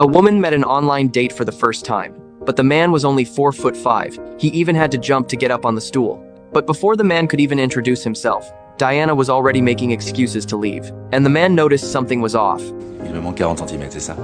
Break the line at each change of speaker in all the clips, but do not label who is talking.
A woman met an online date for the first time, but the man was only 4'5". He even had to jump to get up on the stool. But before the man could even introduce himself, Diana was already making excuses to leave, and the man noticed something was off.
Il me manque 40 centimètres, c'est ça.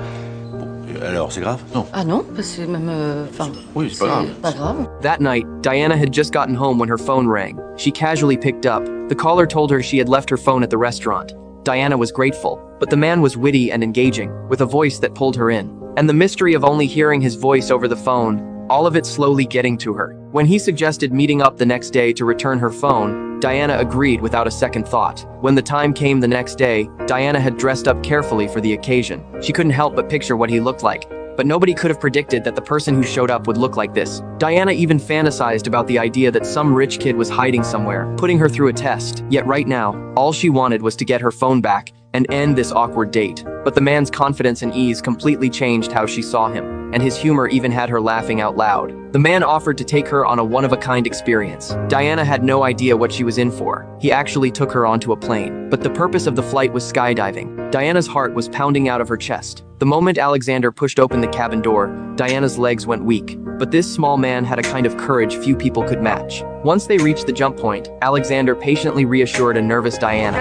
Bon, alors, c'est grave? Non.
Ah non, c'est même... Enfin...
Oui, c'est pas grave.
Pas grave.
That night, Diana had just gotten home when her phone rang. She casually picked up. The caller told her she had left her phone at the restaurant. Diana was grateful, but the man was witty and engaging, with a voice that pulled her in. And the mystery of only hearing his voice over the phone, all of it slowly getting to her. When he suggested meeting up the next day to return her phone, Diana agreed without a second thought. When the time came the next day, Diana had dressed up carefully for the occasion. She couldn't help but picture what he looked like. But nobody could have predicted that the person who showed up would look like this. Diana even fantasized about the idea that some rich kid was hiding somewhere, putting her through a test. Yet right now, all she wanted was to get her phone back and end this awkward date. But the man's confidence and ease completely changed how she saw him, and his humor even had her laughing out loud. The man offered to take her on a one-of-a-kind experience. Diana had no idea what she was in for. He actually took her onto a plane, but the purpose of the flight was skydiving. Diana's heart was pounding out of her chest. The moment Alexander pushed open the cabin door, Diana's legs went weak. But this small man had a kind of courage few people could match. Once they reached the jump point, Alexander patiently reassured a nervous Diana.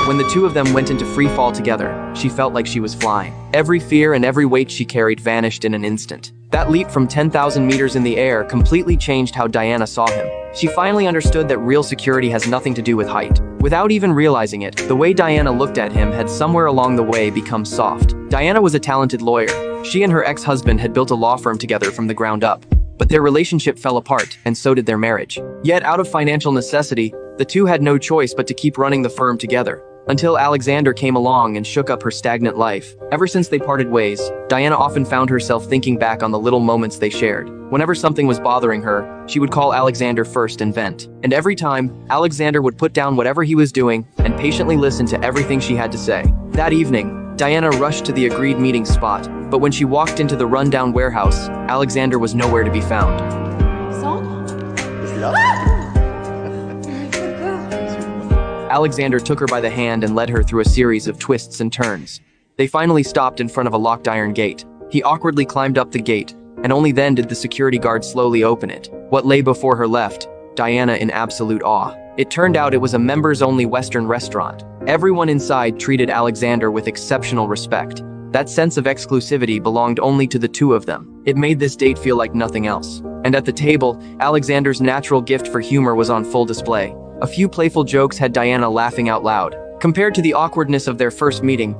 When the two of them went into free fall together, she felt like she was flying. Every fear and every weight she carried vanished in an instant. That leap from 10,000 meters in the air completely changed how Diana saw him. She finally understood that real security has nothing to do with height. Without even realizing it, the way Diana looked at him had somewhere along the way become soft. Diana was a talented lawyer. She and her ex-husband had built a law firm together from the ground up. But their relationship fell apart, and so did their marriage. Yet, out of financial necessity, the two had no choice but to keep running the firm together. Until Alexander came along and shook up her stagnant life. Ever since they parted ways, Diana often found herself thinking back on the little moments they shared. Whenever something was bothering her, she would call Alexander first and vent. And every time, Alexander would put down whatever he was doing and patiently listen to everything she had to say. That evening, Diana rushed to the agreed meeting spot, but when she walked into the rundown warehouse, Alexander was nowhere to be found. Alexander took her by the hand and led her through a series of twists and turns. They finally stopped in front of a locked iron gate. He awkwardly climbed up the gate, and only then did the security guard slowly open it. What lay before her left Diana in absolute awe. It turned out it was a members-only Western restaurant. Everyone inside treated Alexander with exceptional respect. That sense of exclusivity belonged only to the two of them. It made this date feel like nothing else. And at the table, Alexander's natural gift for humor was on full display. A few playful jokes had Diana laughing out loud. Compared to the awkwardness of their first meeting,